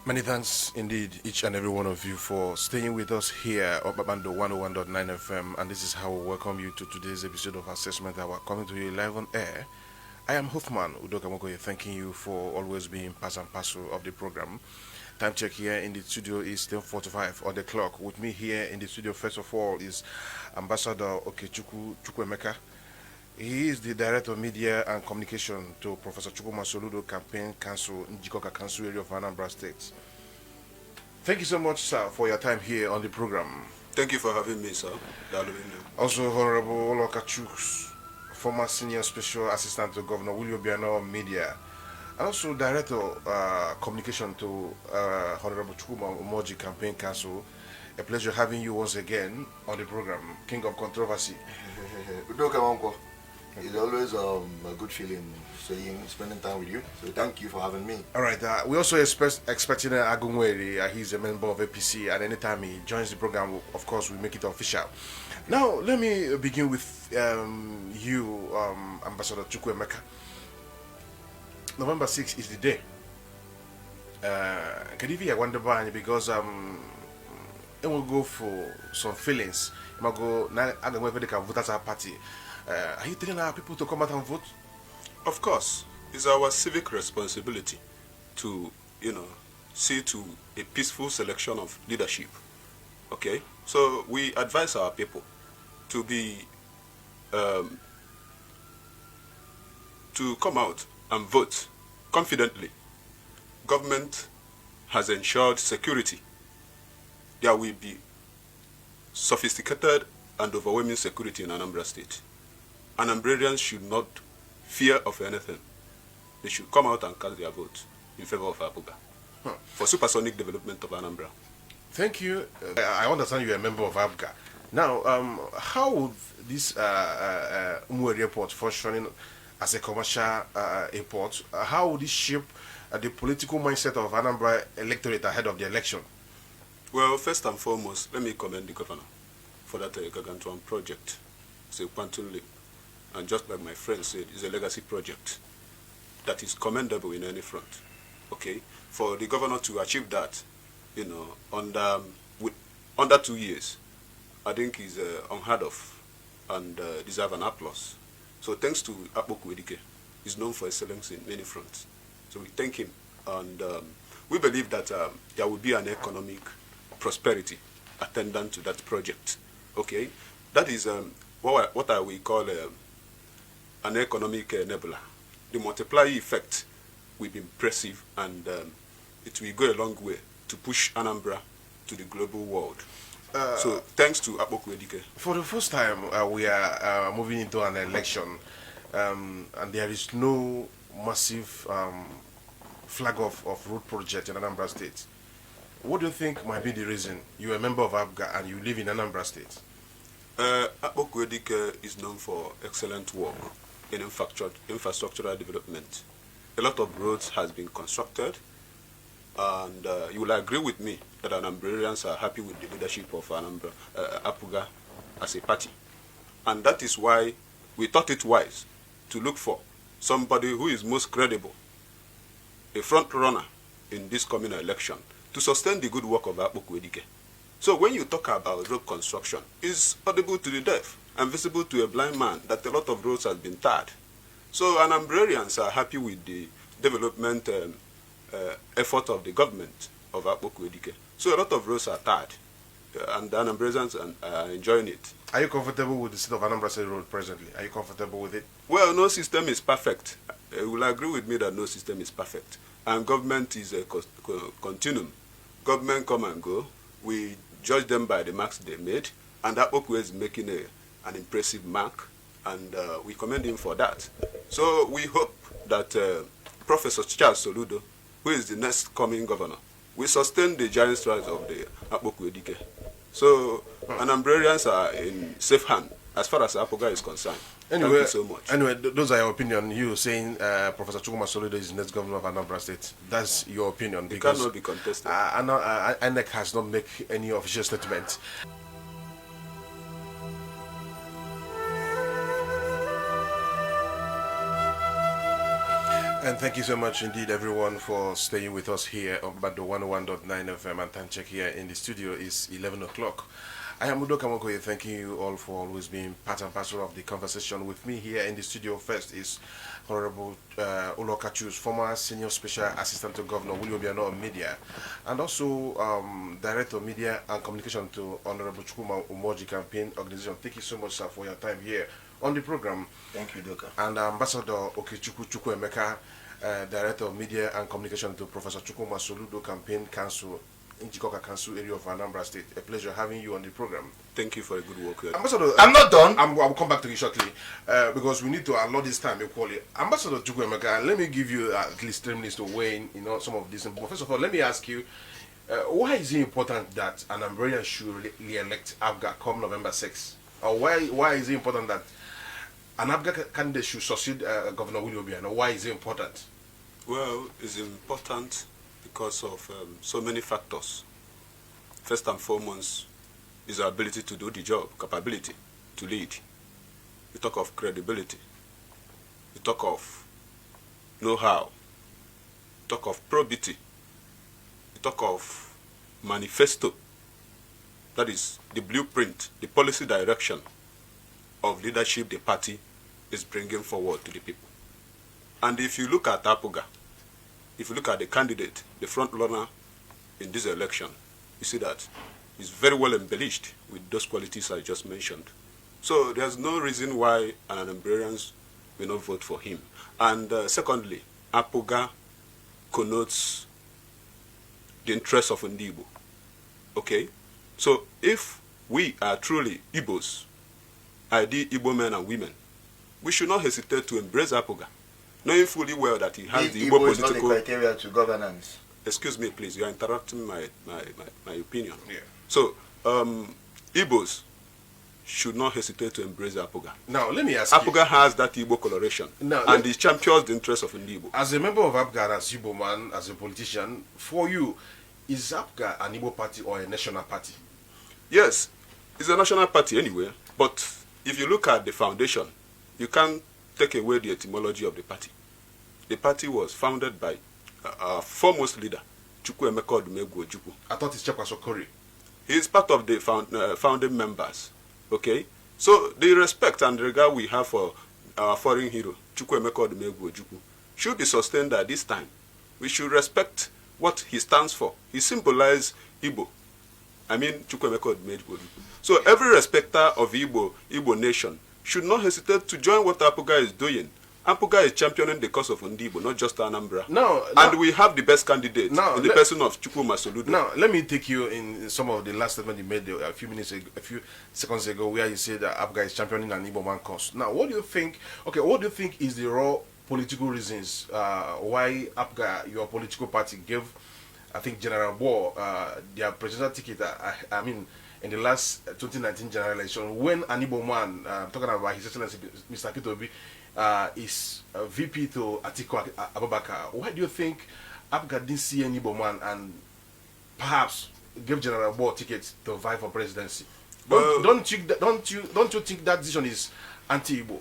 Many thanks indeed, each and every one of you, for staying with us here on KPAKPANDO 101.9 FM. And this is how we welcome you to today's episode of Assessment that we're coming to you live on air. I am Hoffman Udokamokoye, thanking you for always being part and parcel of the program. Time check here in the studio is 10:45 on the clock. With me here in the studio, first of all, is Ambassador Okechukwu Chukwuemeka. He is the Director of Media and Communication to Professor Chukwuemeka Soludo Campaign Council, Njikoka Council area of Anambra State. Thank you so much, sir, for your time here on the program. Thank you for having me, sir. Also, Honorable Okechukwu, former Senior Special Assistant to Governor William Obiano Media, and also Director Communication to Honorable Chukwuemeka Campaign Council. A pleasure having you once again on the program, King of Controversy. It's always a good feeling spending time with you. So thank you for having me. All right. We also expecting Agumweri. He's a member of APC, and anytime he joins the program, of course, we make it official. Now, let me begin with you, Ambassador Chukwuemeka. November 6th is the day. Kadivi, I wonder why, because it will go for some feelings. It will go now. I don't know whether they can vote as a party. Are you telling our people to come out and vote? Of course, it's our civic responsibility to, see to a peaceful selection of leadership. Okay, so we advise our people to be, to come out and vote confidently. Government has ensured security. There will be sophisticated and overwhelming security in Anambra State. Anambrarians should not fear of anything. They should come out and cast their vote in favor of Apuga for supersonic development of Anambra. Thank you. I understand you're a member of ABGA. Now, how would this Umweri airport functioning as a commercial airport, how would it shape the political mindset of Anambra electorate ahead of the election? Well, first and foremost, let me commend the governor for that gargantuan project. It's a quantum leap. And just like my friend said, it's a legacy project that is commendable in any front. Okay, for the governor to achieve that, under 2 years, I think is unheard of and deserve an applause. So thanks to Akpoku, he's known for excellence in many fronts. So we thank him, and we believe that there will be an economic prosperity attendant to that project. Okay, that is what I will call an economic nebula. The multiplier effect will be impressive, and it will go a long way to push Anambra to the global world. So thanks to Akpoku Edike. For the first time, we are moving into an election, and there is no massive flag of road project in Anambra State. What do you think might be the reason? You're a member of ABGA and you live in Anambra State. Akpoku Edike is known for excellent work in infrastructural development. A lot of roads has been constructed, and you will agree with me that Anambrarians are happy with the leadership of Apuga as a party. And that is why we thought it wise to look for somebody who is most credible, a front runner in this coming election, to sustain the good work of Akpoku Edike. So when you talk about road construction, it's audible to the deaf and visible to a blind man that a lot of roads have been tarred. So Anambrarians are happy with the development effort of the government of Akpoku Edike. So a lot of roads are tarred, and the Anambrarians are enjoying it. Are you comfortable with the state of Anambra State Road presently? Are you comfortable with it? Well, no system is perfect. You will agree with me that no system is perfect. And government is a continuum. Government come and go. We judge them by the marks they made, and Akpoku is making an impressive mark, and we commend him for that. So we hope that Professor Charles Soludo, who is the next coming governor, will sustain the giant strides of the Akpoku Edike. So Anambrarians are in safe hand as far as Apuga is concerned. Anyway, thank you so much. Anyway, those are your opinion. You saying Professor Chukwuemeka Soludo is the next governor of Anambra State. That's your opinion. It cannot be contested. INEC has not made any official statement. And thank you so much indeed, everyone, for staying with us here on Bando 101.9 FM. And time check here in the studio is 11 o'clock. I am Udo Kamokoye, thanking you all for always being part and parcel of the conversation. With me here in the studio first is Honorable Okechukwu, former Senior Special Assistant to Governor William Obiano of Media, and also Director of Media and Communication to Honorable Chukwuemeka Campaign Organization. Thank you so much, sir, for your time here on the program. Thank you, Doka. And Ambassador Chukwuemeka, Director of Media and Communication to Professor Chukwuemeka Soludo Campaign Council, Njikoka Council area of Anambra State. A pleasure having you on the program. Thank you for a good work. Ambassador, I'm not done. I'll come back to you shortly because we need to allot this time equally. Ambassador Chukwuemeka, let me give you at least 3 minutes to weigh in, some of this. But first of all, let me ask you, why is it important that an Anambran should re-elect APGA come November 6th? Or why is it important that an APGA candidate should succeed Governor William Obiano? Why is it important? Well, it's important because of so many factors. First and foremost is our ability to do the job, capability to lead. We talk of credibility. We talk of know-how. We talk of probity. We talk of manifesto. That is the blueprint, the policy direction of leadership the party is bringing forward to the people. And if you look at APGA, if you look at the candidate, the front runner in this election, you see that he's very well embellished with those qualities I just mentioned. So there's no reason why Anambarians will not vote for him. And secondly, APGA connotes the interests of Ndibo. Okay? So if we are truly Igbos, ideal Igbo men and women, we should not hesitate to embrace APGA, knowing fully well that he has the Igbo Igbo is political... not the criteria to governance. Excuse me, please. You are interrupting my opinion. Yeah. So, Igbos should not hesitate to embrace APGA. Now, let me ask you. APGA has that Igbo coloration, Now, and it champions the interests of Igbo. As a member of APGA, as Igbo man, as a politician, for you, is APGA an Igbo party or a national party? Yes, it's a national party anyway, but if you look at the foundation, you can't take away the etymology of the party. The party was founded by our foremost leader, Chukwuemeka Okechukwu. I thought it's Chukwuemeka. He is part of the founding members. Okay? So the respect and regard we have for our foreign hero, Chukwuemeka Okechukwu, should be sustained at this time. We should respect what he stands for. He symbolizes Igbo. I mean Chukwuemeka Okechukwu. So every respecter of Igbo nation should not hesitate to join what APGA is doing. APGA is championing the cause of Ndibo, not just Anambra. And we have the best candidate in the person of Chukwuemeka Soludo. Now, let me take you in some of the last statement you made a few seconds ago, where you said that APGA is championing an Igbo man cause. Now, what do you think? Okay, what do you think is the raw political reasons why APGA, your political party, gave, I think, General War their presidential ticket? I mean, in the last 2019 general election, when an Igbo man, talking about His Excellency Mr. Peter Obi, is VP to Atiku Abubakar, why do you think APGA didn't see an Igbo man and perhaps gave General War tickets to vie for presidency? Don't you think that decision is anti-Igbo?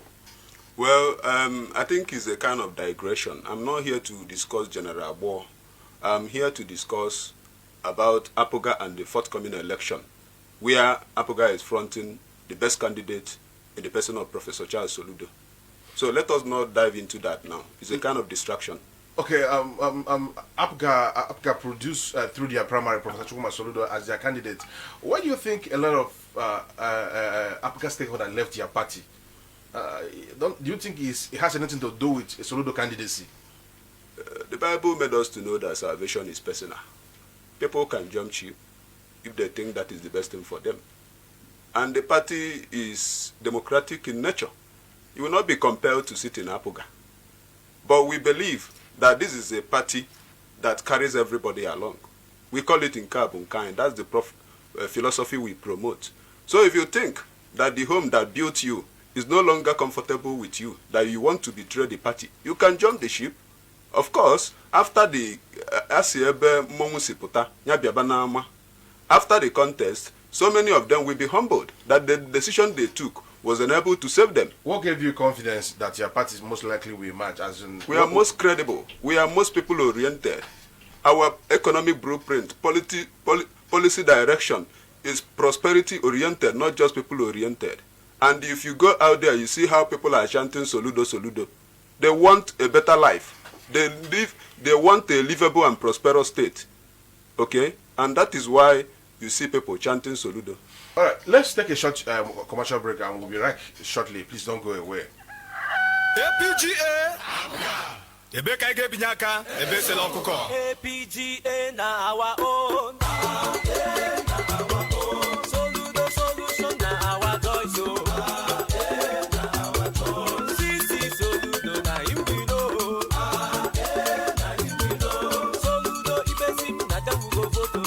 Well, I think it's a kind of digression. I'm not here to discuss General War. I'm here to discuss about APGA and the forthcoming election, where APGA is fronting the best candidate in the person of Professor Charles Soludo. So let us not dive into that now. It's a kind of distraction. Okay, APGA produced through their primary Professor Chukwuemeka Soludo as their candidate. Why do you think a lot of APGA stakeholders left your party? Do you think it has anything to do with a Soludo candidacy? The Bible made us to know that salvation is personal. People can jump ship if they think that is the best thing for them. And the party is democratic in nature. You will not be compelled to sit in APGA. But we believe that this is a party that carries everybody along. We call it in Kabunkai. That's the philosophy we promote. So if you think that the home that built you is no longer comfortable with you, that you want to betray the party, you can jump the ship. Of course, after the after the contest, so many of them will be humbled that the decision they took was unable to save them. What gave you confidence that your party most likely will emerge? As in, we are most credible. We are most people-oriented. Our economic blueprint, policy direction is prosperity-oriented, not just people-oriented. And if you go out there, you see how people are chanting Soludo, Soludo. They want a better life. They want a livable and prosperous state. Okay? And that is why you see people chanting Soludo. All right, let's take a short commercial break and we'll be right shortly. Please don't go away. APGA na our own. Soludo solution na our choice. CC Soludo na him we know. Soludo ibesi na dem go vote.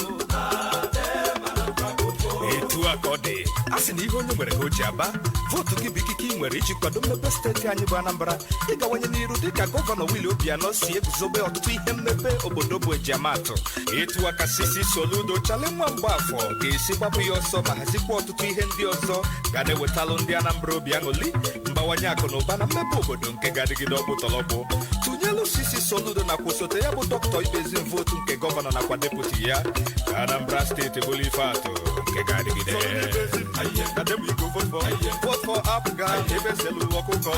Etu akode asini ihe onye nwere ka o ji aba votu gị bụ ikike ị nwere iji kwado mmepe steeti anyị bụ Anambra ịgawanye n'iru dịka gọvanọ Willie Obianọ si eguzobe ọtụtụ ihe mmepe obodo bụ ejiamatụ etu aka CC Soludo chale nwa Mgbafọ ga-esi gbapụ ya ọsọ ma hazikwa ọtụtụ ihe ndị ọzọ ga na-ewetalụ ndị Anambra obi aṅụli mbawanye akụ na ụba na mmepe obodo nke ga-adịgide ọkpụtọlọkpụ tụnyelu CC Soludo na kwụsote ya bụ dọkịta ibezi votu nke gọvanọ nakwa deputi ya ka Anambra steeti bụrụ ife atụ nke ga-adịgide. Vote for Apga, ebeselu ọkụkọ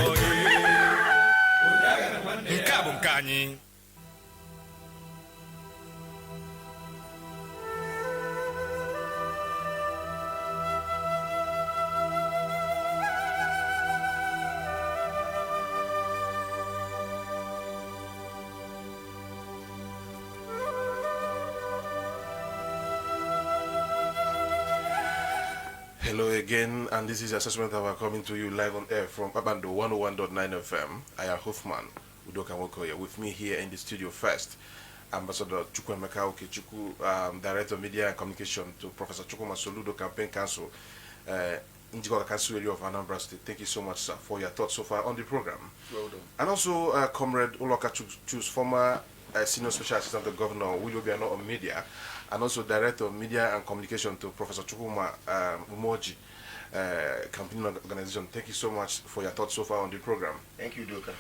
nke a bụ nke anyị. Hello again, and this is Assessment that we're coming to you live on air from KPAKPANDO 101.9 FM. I am Hoffman Udoka. With me here in the studio first, Ambassador Chukwuemeka Okechukwu, Director of Media and Communication to Professor Soludo Campaign Council, Njikoka Council area of Anambra State. Thank you so much, sir, for your thoughts so far on the program. Well done. And also, Comrade Okechukwu, former Senior Special Assistant to Governor Willie Obianọ on Media, and also Director of Media and Communication to Professor Chukwuemeka, campaign organization. Thank you so much for your thoughts so far on the program. Thank you, Doka.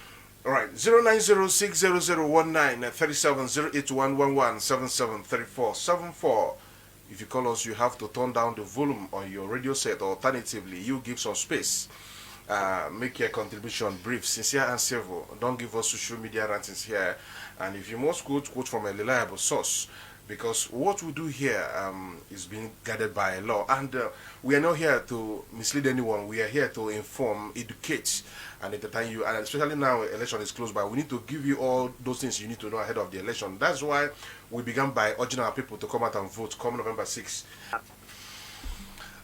All right, 0906001937111773474. If you call us, you have to turn down the volume on your radio set, or alternatively, you give some space. Make your contribution brief, sincere, and civil. Don't give us social media rantings here. And if you must quote from a reliable source, because what we do here is being guided by a law, and we are not here to mislead anyone. We are here to inform, educate, and entertain you. And especially now, election is close by, we need to give you all those things you need to know ahead of the election. That's why we began by urging our people to come out and vote come November 6th.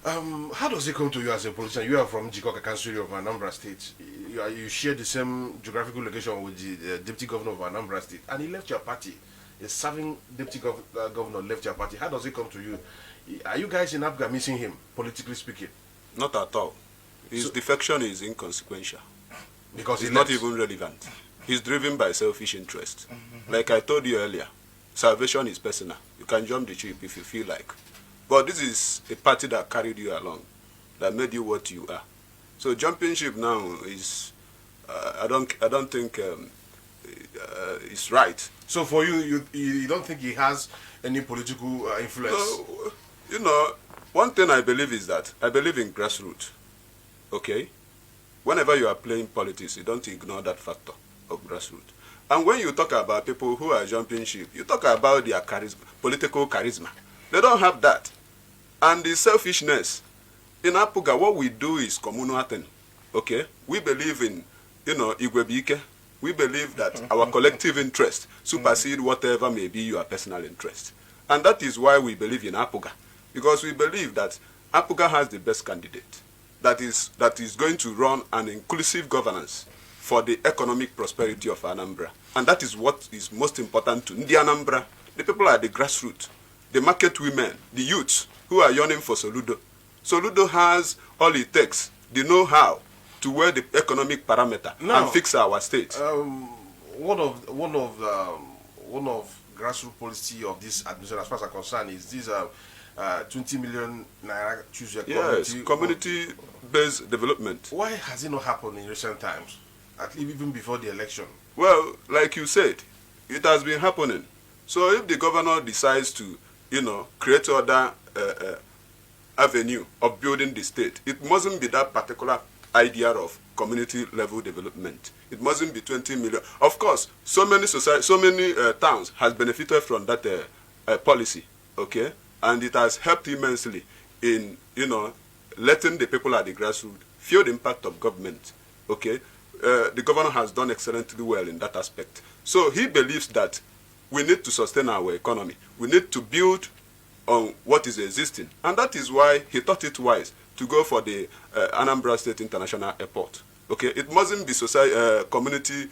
How does it come to you as a politician? You are from Njikoka Council of Anambra State. You share the same geographical location with the Deputy Governor of Anambra State, and he left your party. A serving Deputy Governor left your party. How does it come to you? Are you guys in Apga missing him, politically speaking? Not at all. His defection is inconsequential. Because it's not even relevant. He's driven by selfish interest. Like I told you earlier, salvation is personal. You can jump the ship if you feel like. But this is a party that carried you along, that made you what you are. So jumping ship now is, I don't think it's right. So for you, you don't think he has any political influence? No, you know, one thing I believe is that I believe in grassroots. Okay? Whenever you are playing politics, you don't ignore that factor of grassroots. And when you talk about people who are jumping ship, you talk about their charisma, political charisma. They don't have that. And the selfishness. In Apuga, what we do is communal thing. Okay? We believe in, Igwebike. We believe that our collective interest supersede whatever may be your personal interest. And that is why we believe in Apuga. Because we believe that Apuga has the best candidate that is going to run an inclusive governance for the economic prosperity of Anambra. And that is what is most important to Ndi Anambra. The people at the grassroots, the market women, the youths who are yearning for Soludo. Soludo has all it takes, the know-how to wear the economic parameter and fix our state. One of grassroots policy of this administration, as far as I'm concerned, is this 20 million naira choose your community. Yes, community-based development. Why has it not happened in recent times, at least even before the election? Well, like you said, it has been happening. So if the governor decides to, create other avenue of building the state, it mustn't be that particular idea of community level development. It mustn't be 20 million. Of course, so many towns has benefited from that policy, okay, and it has helped immensely in letting the people at the grassroots feel the impact of government, okay. The governor has done excellently well in that aspect. So he believes that we need to sustain our economy. We need to build on what is existing, and that is why he thought it wise to go for the Anambra State International Airport. Okay, it mustn't be community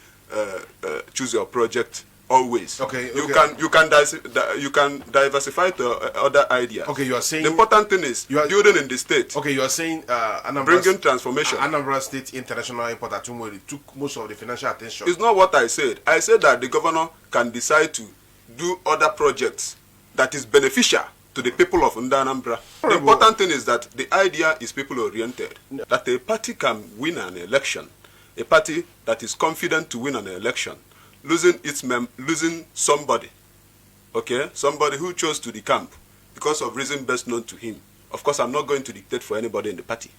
choose your project always. Okay, you can diversify to other ideas. Okay, you are saying the important thing is building in the state. Okay, you are saying bringing transformation. Anambra State International Airport at Umweri took most of the financial attention. It's not what I said. I said that the governor can decide to do other projects that is beneficial to the people of Anambra. The important thing is that the idea is people-oriented. That a party can win an election, a party that is confident to win an election, losing somebody, okay, somebody who chose to decamp because of reason best known to him. Of course, I'm not going to dictate for anybody in the party.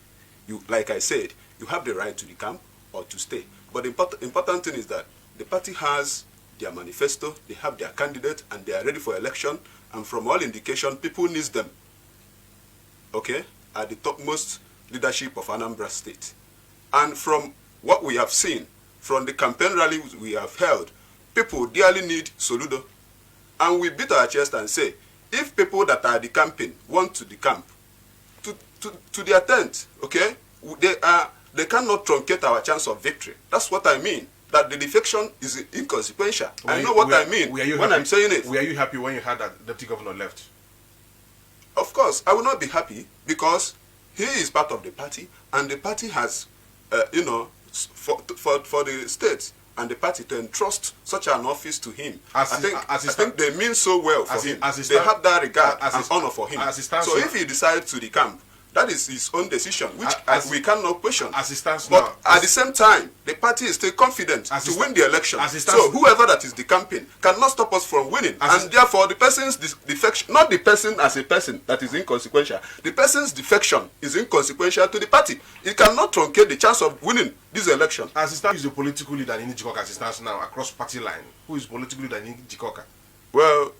Like I said, you have the right to decamp or to stay. But the important thing is that the party has their manifesto, they have their candidate, and they are ready for election. And from all indication, people need them, okay, at the topmost leadership of Anambra State. And from what we have seen, from the campaign rallies we have held, people dearly need Soludo. And we beat our chest and say, if people that are decamping want to decamp, to their tent, okay, they cannot truncate our chance of victory. That's what I mean. That the defection is inconsequential. I know what I mean when I'm saying it. Were you happy when you heard that the deputy governor left? Of course, I will not be happy because he is part of the party, and the party has, for the state and the party to entrust such an office to him. I think they mean so well for him. They have that regard and honor for him. So if he decides to decamp, that is his own decision, which we cannot question. But at the same time, the party is still confident to win the election. So whoever that is decamping cannot stop us from winning. And therefore, the person's defection, not the person as a person that is inconsequential, the person's defection is inconsequential to the party. It cannot truncate the chance of winning this election. As it stands, who is the political leader in Njikoka as it stands now across party line? Who is political leader in Njikoka? Well,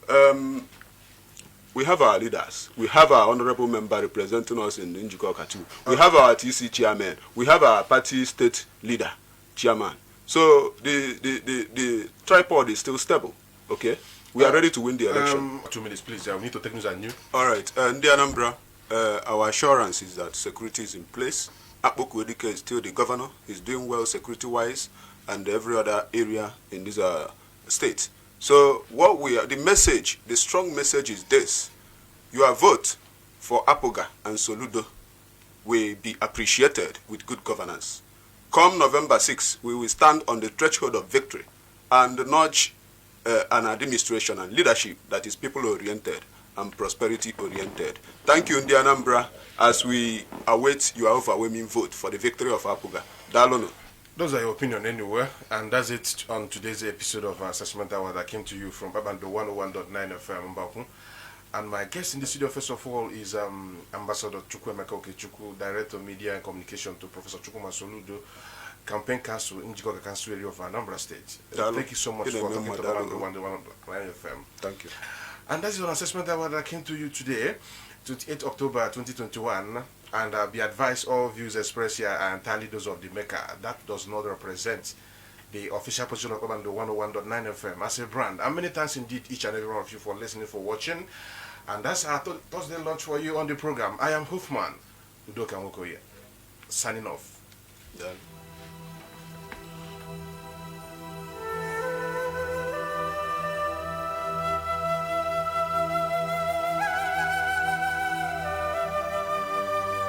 we have our leaders. We have our honorable member representing us in Njikoka too. We have our TC chairman. We have our party state leader, chairman. So the tripod is still stable. Okay, we are ready to win the election. 2 minutes, please. We need to take news and new. All right, in the Anambra, our assurance is that security is in place. Akpoku Edike is still the governor. He's doing well security-wise, and every other area in this state. So the strong message is this: your vote for Apoga and Soludo will be appreciated with good governance. Come November 6, we will stand on the threshold of victory and nudge an administration and leadership that is people-oriented and prosperity-oriented. Thank you, Ndi Anambra, as we await your overwhelming vote for the victory of Apoga. Dalono. Those are your opinion anyway, and that's it on today's episode of Assessment Hour that came to you from KPAKPANDO 101.9 FM Mbakun. And my guest in the studio, first of all, is Ambassador Chukwuemeka Okechukwu, Director of Media and Communication to Professor Chukwuma Soludo, Campaign Council in Njikoka Council area of Anambra State. Thank you so much for coming to KPAKPANDO 101.9 FM. Thank you. And that's your Assessment Hour that came to you today, 28 October 2021. And be advised, all views expressed here are entirely those of the maker. That does not represent the official position of KPAKPANDO 101.9 FM as a brand. And many thanks indeed each and every one of you for listening, for watching. And that's our Thursday launch for you on the program. I am Hoofman Udoka Mokoye, signing off. Yeah.